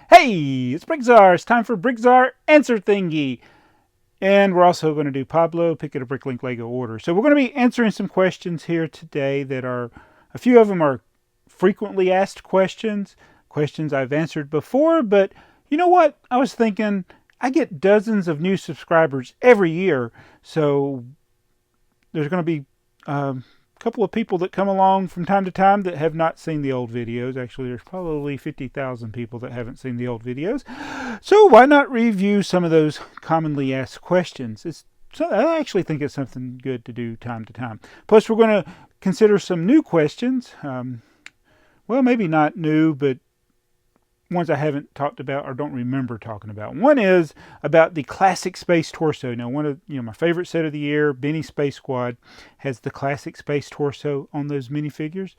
Hey, it's BrickTsar. It's time for BrickTsar Answer Thingy. And we're also going to do Pablo, pick at A Bricklink LEGO Order. So we're going to be answering some questions here today that are, a few of them are frequently asked questions I've answered before, but you know what? I was thinking, I get dozens of new subscribers every year, so there's going to be a couple of people that come along from time to time that have not seen the old videos. Actually, there's probably 50,000 people that haven't seen the old videos. So why not review some of those commonly asked questions? I actually think it's something good to do time to time. Plus, we're going to consider some new questions. Well, maybe not new, but ones I haven't talked about or don't remember talking about. One is about the classic space torso. Now, one of my favorite set of the year, Benny Space Squad, has the classic space torso on those minifigures.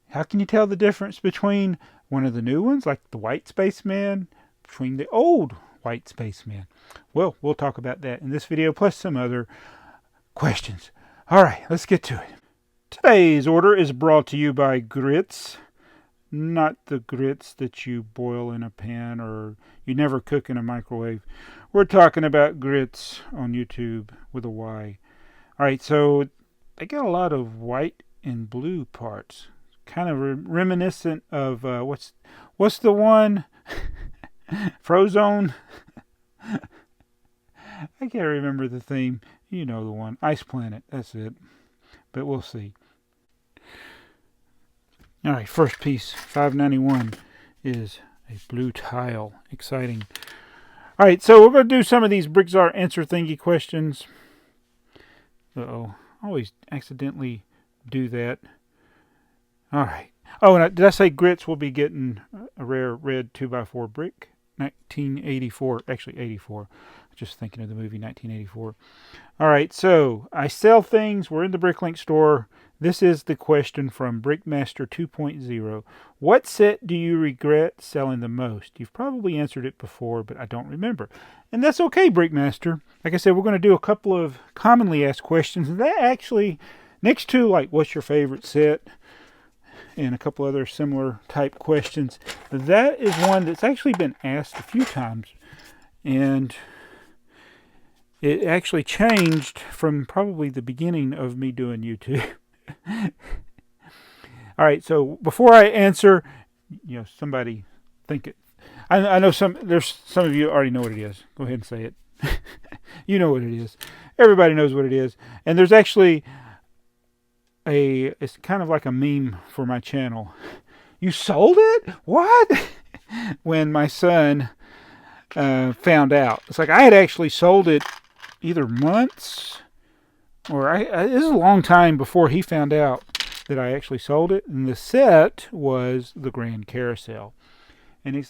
How can you tell the difference between one of the new ones, like the white spaceman, between the old white spaceman? Well, we'll talk about that in this video, plus some other questions. All right, let's get to it. Today's order is brought to you by Grytz. Not the grits that you boil in a pan or you never cook in a microwave. We're talking about Grytz on YouTube with a Y. Alright, so they got a lot of white and blue parts. Kind of reminiscent of, what's the one? Frozone? I can't remember the theme. You know the one. Ice Planet, that's it. But we'll see. Alright, first piece, $5.91, is a blue tile. Exciting. Alright, so we're going to do some of these BrickTsar Answer Thingy questions. Uh-oh, I always accidentally do that. Alright. Oh, and did I say Grytz will be getting a rare red 2x4 brick? 1984, actually 84. Just thinking of the movie 1984. Alright, so I sell things. We're in the Bricklink store. This is the question from Brickmaster 2.0. What set do you regret selling the most? You've probably answered it before, but I don't remember. And that's okay, Brickmaster. Like I said, we're going to do a couple of commonly asked questions. And that actually, next to like what's your favorite set and a couple other similar type questions, that is one that's actually been asked a few times. And it actually changed from probably the beginning of me doing YouTube. All right, so before I answer, somebody think it. I know there's some of you already know what it is. Go ahead and say it. You know what it is. Everybody knows what it is. And there's actually it's kind of like a meme for my channel. You sold it? What? When my son found out. It's like I had actually sold it either months or this is a long time before he found out that I actually sold it. And the set was the Grand Carousel. And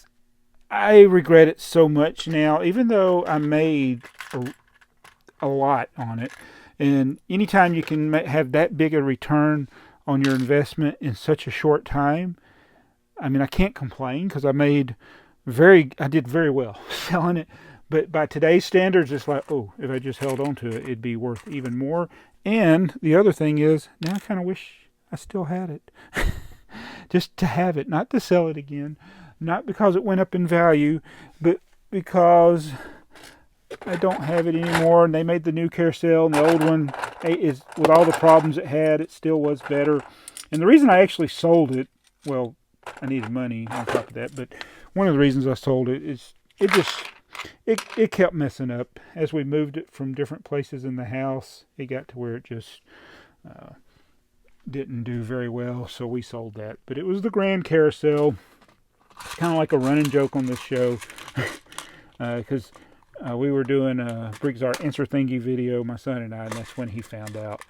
I regret it so much now, even though I made a lot on it. And anytime you can have that big a return on your investment in such a short time, I mean, I can't complain because I did very well selling it. But by today's standards, it's like, oh, if I just held on to it, it'd be worth even more. And the other thing is, now I kind of wish I still had it. Just to have it, not to sell it again. Not because it went up in value, but because I don't have it anymore. And they made the new carousel, and the old one is, with all the problems it had, it still was better. And the reason I actually sold it, well, I needed money on top of that, but one of the reasons I sold it is it kept messing up. As we moved it from different places in the house, it got to where it just didn't do very well, so we sold that. But it was the Grand Carousel. It's kind of like a running joke on this show, because we were doing a BrickTsar Answer Thingy video, my son and I, and that's when he found out.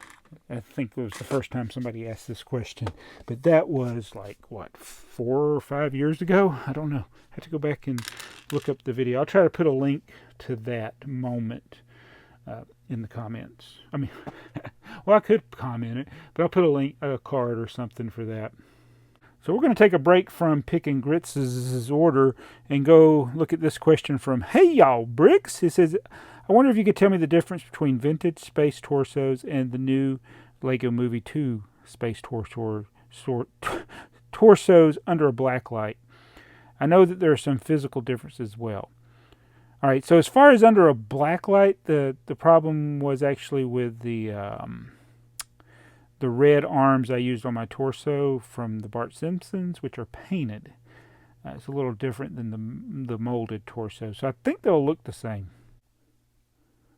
I think it was the first time somebody asked this question. But that was like, 4 or 5 years ago? I don't know. I have to go back and look up the video. I'll try to put a link to that moment in the comments. I mean, well, I could comment it, but I'll put a link, a card or something for that. So we're going to take a break from picking Grytz's order and go look at this question from Hey Y'all Bricks. It says, I wonder if you could tell me the difference between vintage space torsos and the new LEGO Movie 2 space torsos under a black light. I know that there are some physical differences as well. All right, so as far as under a black light, the problem was actually with the red arms I used on my torso from the Bart Simpsons, which are painted. It's a little different than the molded torso, so I think they'll look the same.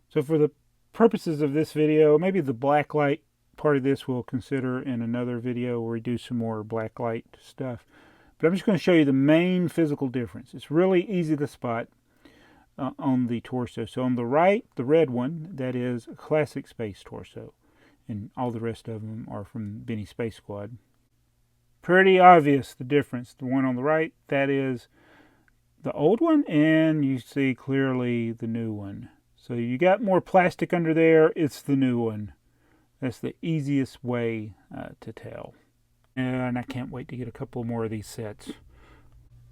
So for the purposes of this video, maybe the black light part of this we'll consider in another video where we do some more black light stuff. But I'm just going to show you the main physical difference. It's really easy to spot on the torso. So on the right, the red one, that is a classic space torso. And all the rest of them are from Benny Space Squad. Pretty obvious the difference. The one on the right, that is the old one, and you see clearly the new one. So you got more plastic under there, it's the new one. That's the easiest way to tell. And I can't wait to get a couple more of these sets.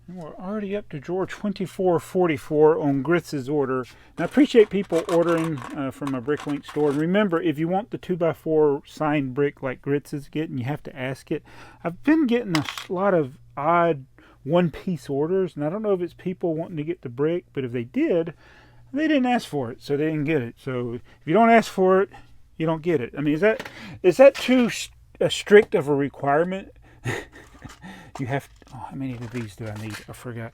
And we're already up to drawer 2444 on Grytz's order. And I appreciate people ordering from a BrickLink store. And remember, if you want the 2x4 signed brick like Grytz is getting, you have to ask it. I've been getting a lot of odd one-piece orders, and I don't know if it's people wanting to get the brick, but if they did, they didn't ask for it, so they didn't get it. So if you don't ask for it, you don't get it. I mean, is that too strict of a requirement? You have, how many of these do I need? I forgot.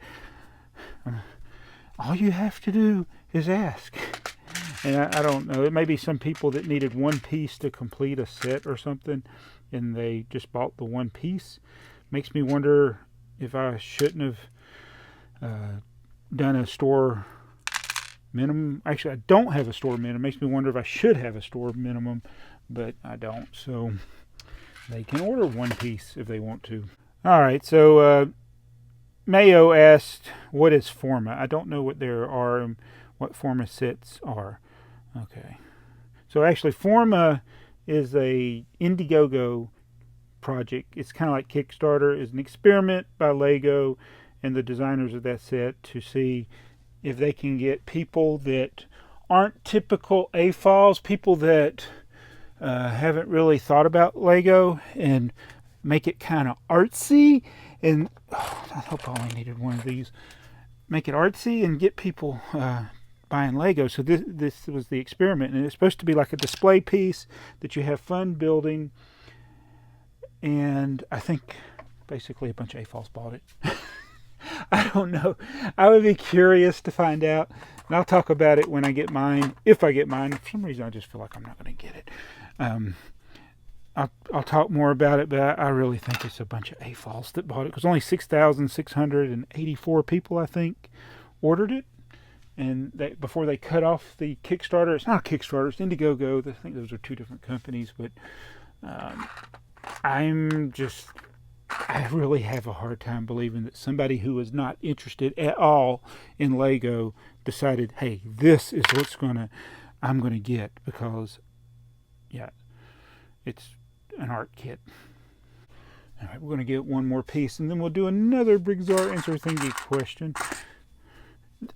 All you have to do is ask. And I don't know. It may be some people that needed one piece to complete a set or something, and they just bought the one piece. Makes me wonder if I shouldn't have done a store minimum. Actually, I don't have a store minimum. Makes me wonder if I should have a store minimum, but I don't. So they can order one piece if they want to. All right, so Mayo asked, what is Forma? I don't know what there are and what Forma sets are. Okay. So actually, Forma is a Indiegogo project. It's kind of like Kickstarter. It's an experiment by Lego and the designers of that set to see if they can get people that aren't typical AFOLs, people that haven't really thought about Lego, and make it kind of artsy. And I hope I only needed one of these. Make it artsy and get people buying Lego. So this was the experiment, and it's supposed to be like a display piece that you have fun building. And I think basically a bunch of AFOLs bought it. I don't know. I would be curious to find out, and I'll talk about it when I get mine. If I get mine, for some reason I just feel like I'm not going to get it. I'll talk more about it, but I really think it's a bunch of AFOLs that bought it, because only 6,684 people, I think, ordered it. And before they cut off the Kickstarter, it's not a Kickstarter, it's Indiegogo. I think those are two different companies, but I really have a hard time believing that somebody who is not interested at all in Lego decided, hey, this is what's I'm gonna get, because yeah, it's an art kit. All right, we're gonna get one more piece, and then we'll do another BrickTsar answer thingy question.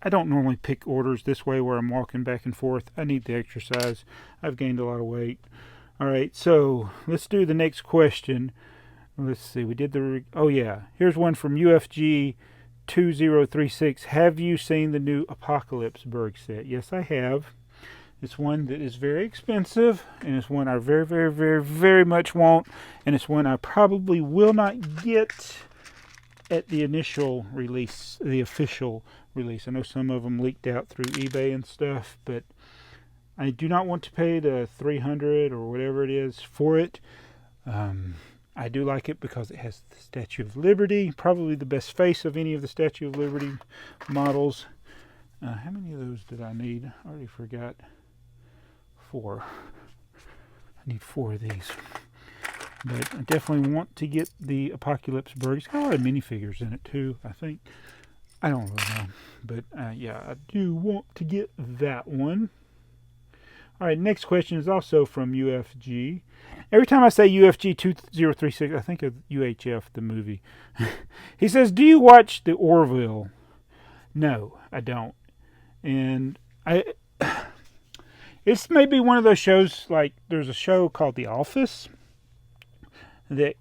I don't normally pick orders this way where I'm walking back and forth. I need the exercise. I've gained a lot of weight. All right, so let's do the next question. Let's see, we did oh yeah, here's one from UFG 2036. Have you seen the new Apocalypse Berg set? Yes, I have. It's one that is very expensive, and it's one I very, very, very, very much want, and it's one I probably will not get at the initial release, the official release. I know some of them leaked out through eBay and stuff, but I do not want to pay the $300 or whatever it is for it. I do like it because it has the Statue of Liberty, probably the best face of any of the Statue of Liberty models. How many of those did I need? I already forgot. 4. I need 4 of these. But I definitely want to get the Apocalypse Berg. It's got a lot of minifigures in it too, I think. I don't really know. But yeah, I do want to get that one. All right, next question is also from UFG. Every time I say UFG 2036, I think of UHF, the movie. He says, do you watch the Orville? No, I don't. And it's maybe one of those shows, like there's a show called The Office that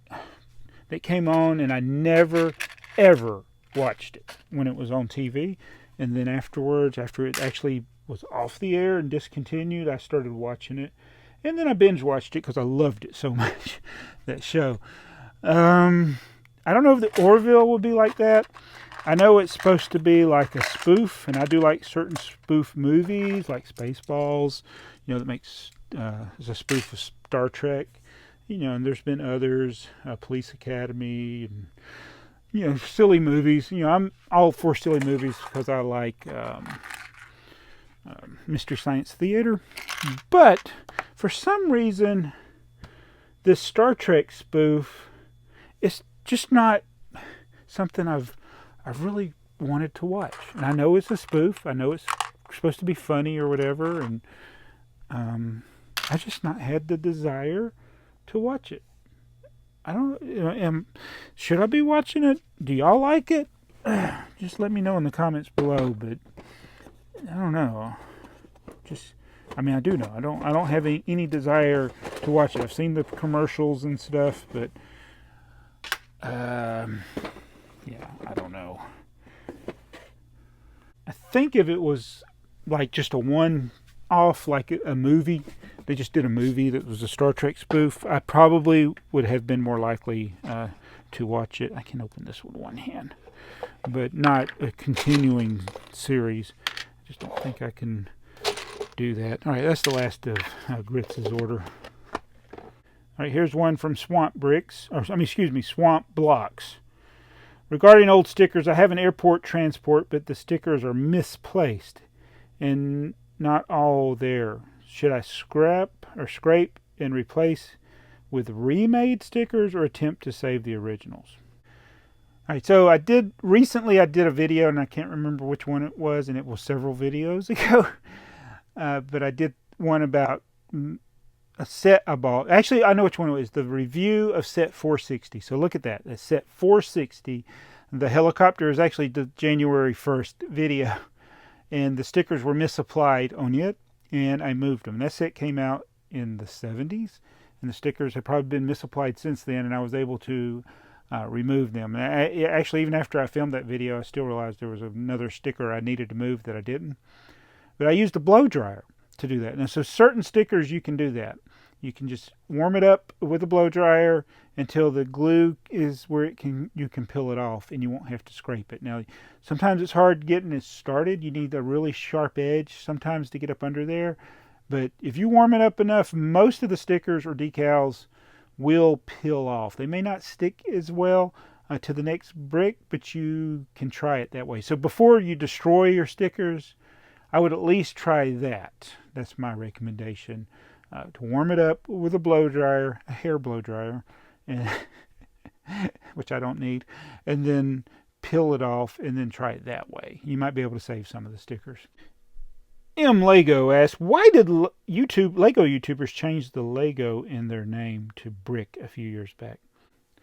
came on, and I never, ever watched it when it was on TV. And then afterwards, after it actually was off the air and discontinued, I started watching it. And then I binge watched it because I loved it so much, that show. I don't know if the Orville will be like that. I know it's supposed to be like a spoof, and I do like certain spoof movies, like Spaceballs, that makes is a spoof of Star Trek. And there's been others, Police Academy, and silly movies. I'm all for silly movies because I like Mystery Science Theater. But for some reason, this Star Trek spoof, it's just not something I've really wanted to watch. And I know it's a spoof. I know it's supposed to be funny or whatever, and I just not had the desire to watch it. I don't. Should I be watching it? Do y'all like it? Just let me know in the comments below. But I don't know. I do know. I don't have any desire to watch it. I've seen the commercials and stuff, but yeah, I don't know. I think if it was like just a one-off, like a movie, they just did a movie that was a Star Trek spoof, I probably would have been more likely to watch it. I can open this with one hand, but not a continuing series. I just don't think I can do that. All right, that's the last of Grytz's order. All right, here's one from Swamp Blocks. Regarding old stickers, I have an airport transport, but the stickers are misplaced and not all there. Should I scrape and replace with remade stickers or attempt to save the originals? All right, so recently I did a video, and I can't remember which one it was, and it was several videos ago. But I did one about a set I bought. Actually, I know which one it was. The review of set 460. So look at that. That's set 460. The helicopter is actually the January 1st video. And the stickers were misapplied on it. And I moved them. That set came out in the 70s. And the stickers have probably been misapplied since then. And I was able to remove them. And actually, even after I filmed that video, I still realized there was another sticker I needed to move that I didn't. But I used a blow dryer to do that. And so certain stickers you can do that. You can just warm it up with a blow dryer until the glue is where you can peel it off and you won't have to scrape it. Now, sometimes it's hard getting it started. You need a really sharp edge sometimes to get up under there. But if you warm it up enough, most of the stickers or decals will peel off. They may not stick as well to the next brick, but you can try it that way. So before you destroy your stickers, I would at least try that. That's my recommendation. To warm it up with a blow dryer, a hair blow dryer, and which I don't need, and then peel it off and then try it that way. You might be able to save some of the stickers. M Lego asks, why did Lego YouTubers change the Lego in their name to Brick a few years back?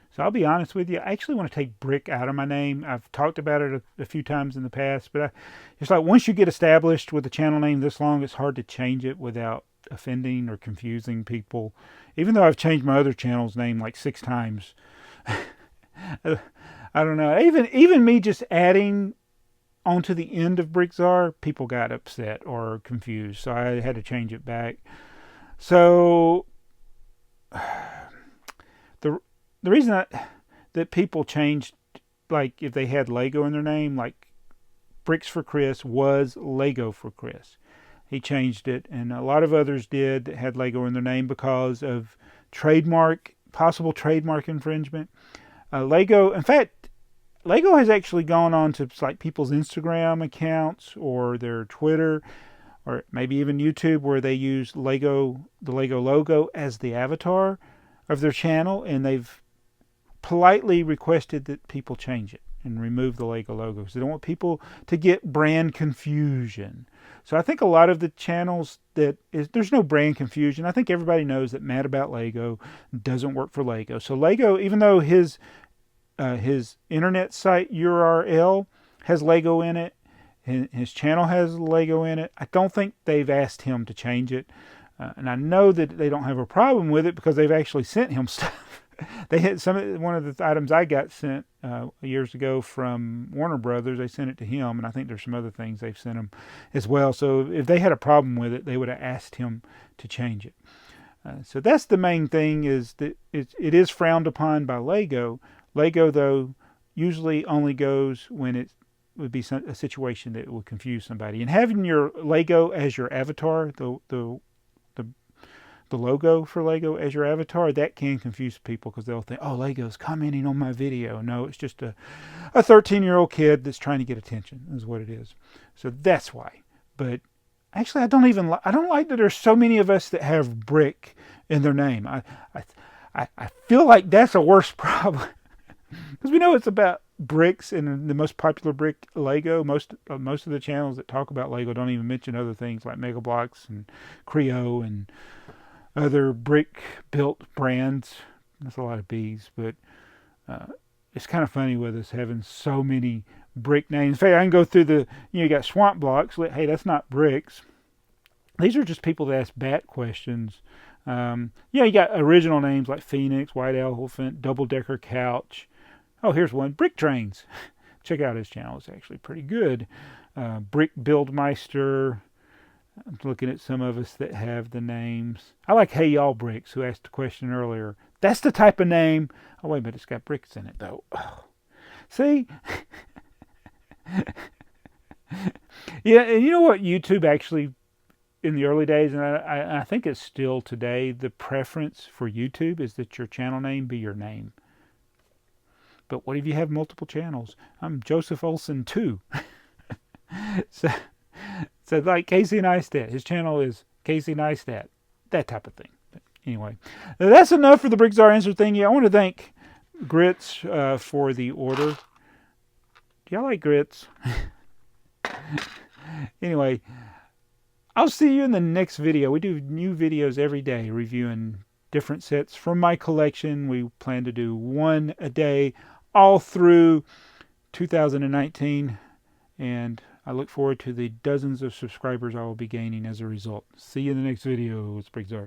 So I'll be honest with you, I actually want to take Brick out of my name. I've talked about it a few times in the past, but it's like once you get established with a channel name this long, it's hard to change it without offending or confusing people. Even though I've changed my other channel's name like 6 times. I don't know. Even me just adding onto the end of BrickTsar, people got upset or confused, so I had to change it back. So the reason that people changed, like if they had Lego in their name, like Bricks for Chris was Lego for Chris. He changed it, and a lot of others did that had Lego in their name because of possible trademark infringement. In fact, Lego has actually gone on to like people's Instagram accounts or their Twitter or maybe even YouTube, where they use the Lego logo as the avatar of their channel, and they've politely requested that people change it and remove the Lego logo because they don't want people to get brand confusion. So I think a lot of the channels there's no brand confusion. I think everybody knows that Mad About Lego doesn't work for Lego. So Lego, even though his internet site URL has Lego in it, his channel has Lego in it, I don't think they've asked him to change it. And I know that they don't have a problem with it because they've actually sent him stuff. They had one of the items I got sent years ago from Warner Brothers. They sent it to him, and I think there's some other things they've sent him as well. So if they had a problem with it, they would have asked him to change it. So that's the main thing, is that it is frowned upon by Lego. Lego, though, usually only goes when it would be a situation that would confuse somebody. And having your Lego as your avatar, the logo for Lego as your avatar, that can confuse people because they'll think, oh, Lego's commenting on my video. No, it's just a 13-year-old kid that's trying to get attention, is what it is. So that's why. But actually, I don't like that there's so many of us that have brick in their name. I feel like that's a worse problem. Because we know it's about bricks, and the most popular brick, Lego. Most of the channels that talk about Lego don't even mention other things like Mega Bloks and Creo and other brick built brands. That's a lot of B's, but it's kind of funny with us having so many brick names. In fact, I can go through you got Swamp Blocks. Hey, that's not bricks. These are just people that ask bat questions. You got original names like Phoenix, White Elephant, Double Decker Couch. Oh, here's one, Brick Trains. Check out his channel. It's actually pretty good. Brick Buildmeister. I'm looking at some of us that have the names. I like Hey Y'all Bricks, who asked the question earlier. That's the type of name. Oh, wait a minute. It's got bricks in it, though. Oh. See? Yeah, and you know what YouTube actually, in the early days, and I think it's still today, the preference for YouTube is that your channel name be your name. But what if you have multiple channels? I'm Joseph Olsen 2. So like Casey Neistat. His channel is Casey Neistat. That type of thing. But anyway, that's enough for the BrickTsar answer thingy. I want to thank Grytz for the order. Do y'all like Grytz? Anyway, I'll see you in the next video. We do new videos every day reviewing different sets from my collection. We plan to do one a day all through 2019, and I look forward to the dozens of subscribers I will be gaining as a result. See you in the next video. It's BrickTsar.